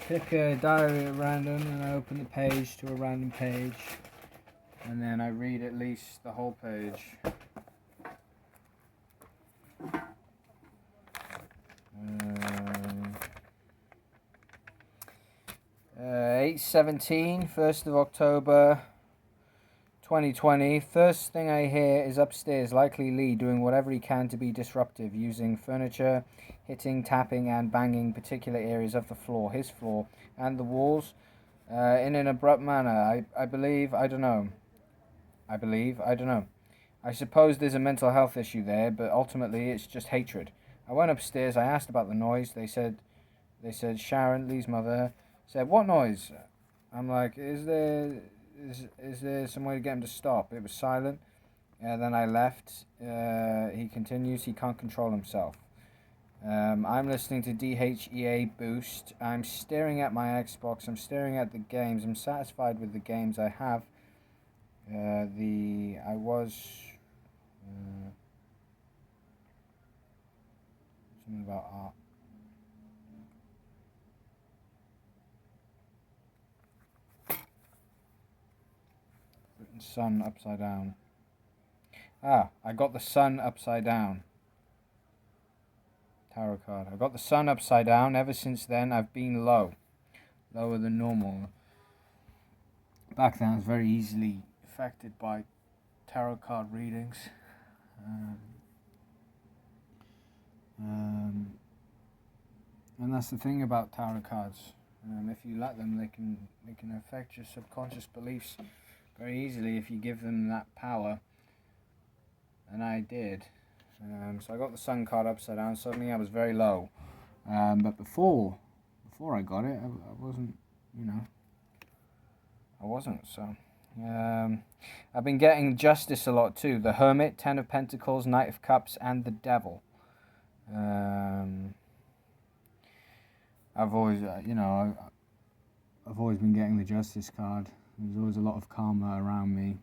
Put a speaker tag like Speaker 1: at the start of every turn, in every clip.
Speaker 1: pick a diary at random and I open the page to a random page, and then I read at least the whole page. 8:17, 1st of October 2020. First thing I hear is upstairs, likely Lee doing whatever he can to be disruptive, using furniture, hitting, tapping, and banging particular areas of the floor, his floor, and the walls, in an abrupt manner. I believe, I don't know. I suppose there's a mental health issue there, but ultimately it's just hatred. I went upstairs, I asked about the noise. They said Sharon, Lee's mother, said, "What noise?" I'm like, is there some way to get him to stop? It was silent. Then I left. He continues, he can't control himself. I'm listening to DHEA Boost. I'm staring at my Xbox. I'm staring at the games. I'm satisfied with the games I have. Something about art. Written sun upside down. I got the sun upside down. Tarot card. I got the sun upside down. Ever since then, I've been low. Lower than normal. Back then, I was very easily affected by tarot card readings. And that's the thing about tarot cards. If you let them, they can affect your subconscious beliefs very easily if you give them that power. And I did. So I got the sun card upside down. Suddenly I was very low. But before I got it, I wasn't, I wasn't. So I've been getting Justice a lot too. The Hermit, Ten of Pentacles, Knight of Cups, and the Devil. I've always, I've always been getting the Justice card. There's always a lot of karma around me,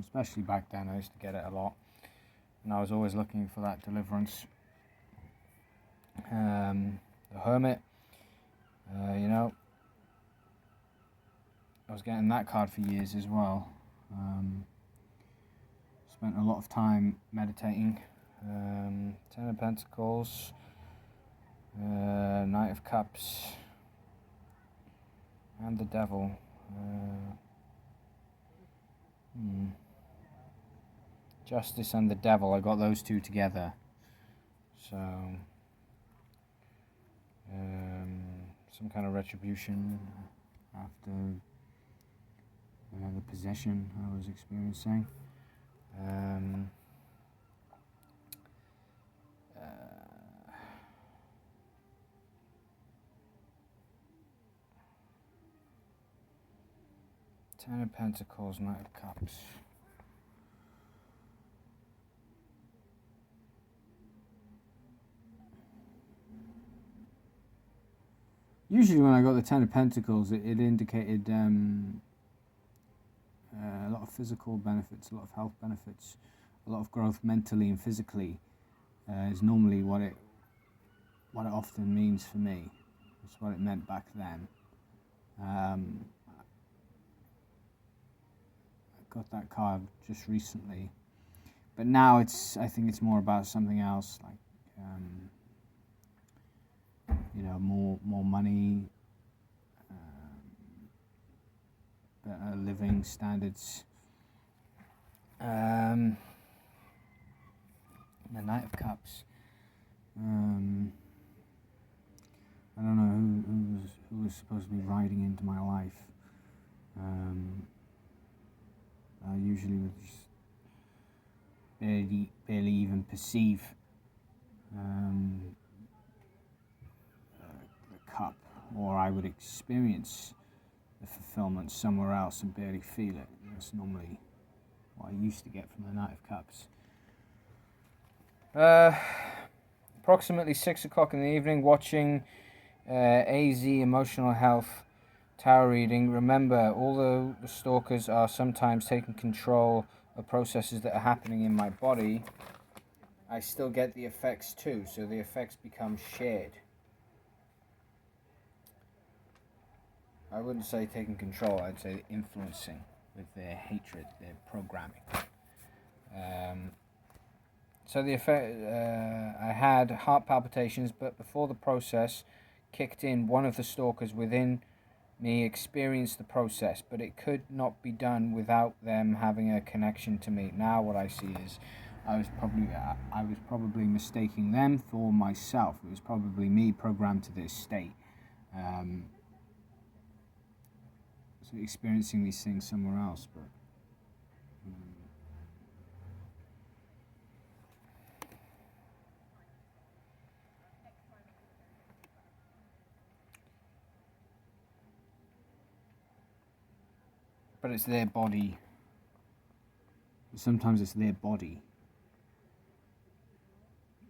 Speaker 1: especially back then. I used to get it a lot, and I was always looking for that deliverance. The Hermit, I was getting that card for years as well. Spent a lot of time meditating. Ten of Pentacles, Knight of Cups, and the Devil. Justice and the Devil, I got those two together. So, some kind of retribution after the possession I was experiencing. Ten of Pentacles, Knight of Cups. Usually when I got the Ten of Pentacles, it indicated a lot of physical benefits, a lot of health benefits, a lot of growth mentally and physically is normally what it often means for me. That's what it meant back then. I got that card just recently, but now I think it's more about something else, like more money, better living standards. The Knight of Cups. I don't know who was supposed to be riding into my life. I usually would just barely even perceive the cup, or I would experience the fulfillment somewhere else and barely feel it. That's normally what I used to get from the Knight of Cups. Approximately 6 o'clock in the evening, watching AZ Emotional Health Tarot reading. Remember, although the stalkers are sometimes taking control of processes that are happening in my body, I still get the effects too, so the effects become shared. I wouldn't say taking control, I'd say influencing with their hatred, their programming. Um, so the effect, I had heart palpitations, but before the process kicked in, one of the stalkers within me experienced the process, but it could not be done without them having a connection to me. Now what I see is I was probably mistaking them for myself. It was probably me programmed to this state. So experiencing these things somewhere else, but it's their body. Sometimes it's their body.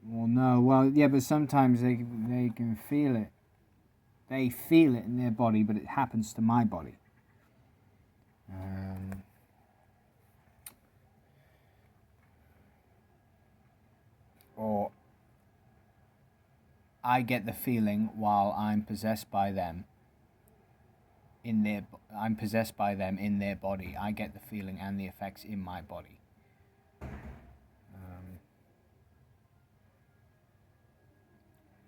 Speaker 1: Well, no, well, yeah, but sometimes they can feel it. They feel it in their body, but it happens to my body. Or I get the feeling while I'm possessed by them. I'm possessed by them in their body. I get the feeling and the effects in my body.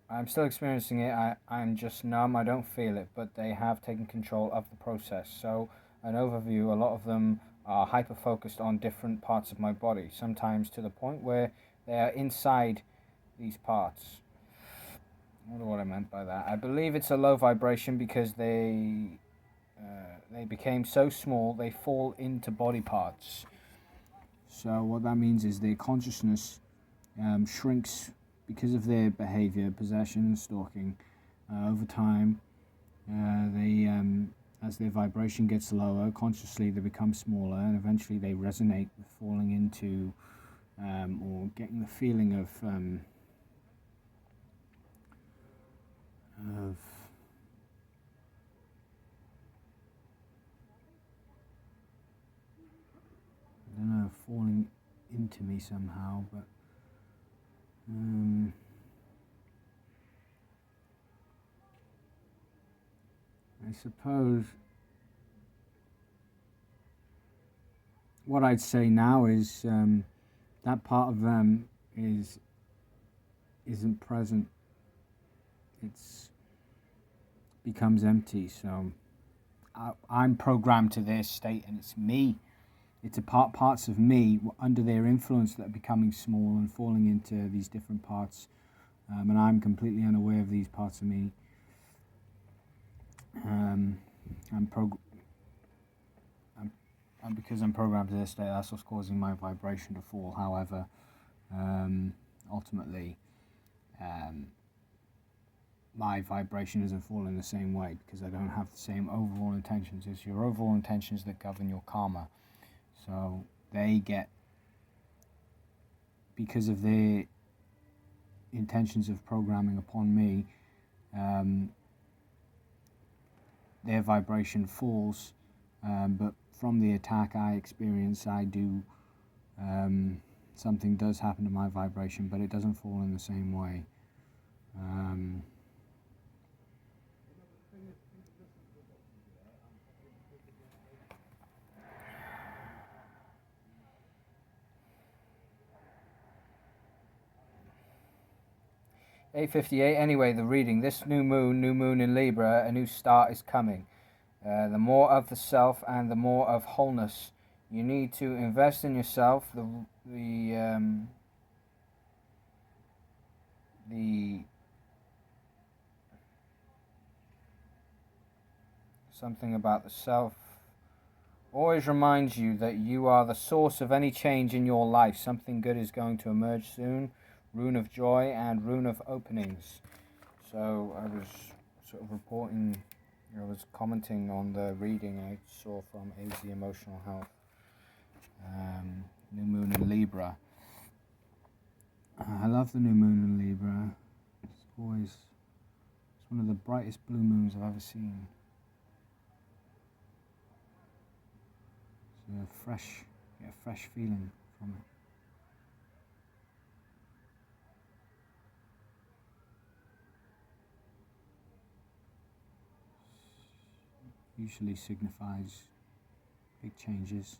Speaker 1: I'm still experiencing it. I'm just numb. I don't feel it, but they have taken control of the process. So, an overview, a lot of them are hyper focused on different parts of my body, sometimes to the point where they are inside these parts. I wonder what I meant by that. I believe it's a low vibration because they became so small they fall into body parts. So what that means is their consciousness shrinks because of their behavior, possession and stalking. Over time, as their vibration gets lower, consciously they become smaller, and eventually they resonate with falling into or getting the feeling of I don't know, falling into me somehow, but I suppose what I'd say now is that part of them isn't present. It's becomes empty. So I'm programmed to their state, and it's me. It's parts of me under their influence that are becoming small and falling into these different parts, and I'm completely unaware of these parts of me. Because I'm programmed to this state, that's what's causing my vibration to fall. However, ultimately, my vibration doesn't fall in the same way because I don't have the same overall intentions. It's your overall intentions that govern your karma. So they get, because of their intentions of programming upon me, their vibration falls, but from the attack I experience, something does happen to my vibration, but it doesn't fall in the same way. 8:58. Anyway, the reading. This new moon in Libra, a new start is coming. The more of the self and the more of wholeness. You need to invest in yourself. The something about the self always reminds you that you are the source of any change in your life. Something good is going to emerge soon. Rune of joy and rune of openings. So I was sort of I was commenting on the reading I saw from AZ Emotional Health. New moon in Libra. I love the new moon in Libra. It's one of the brightest blue moons I've ever seen. It's get a fresh feeling from it. usually signifies big changes.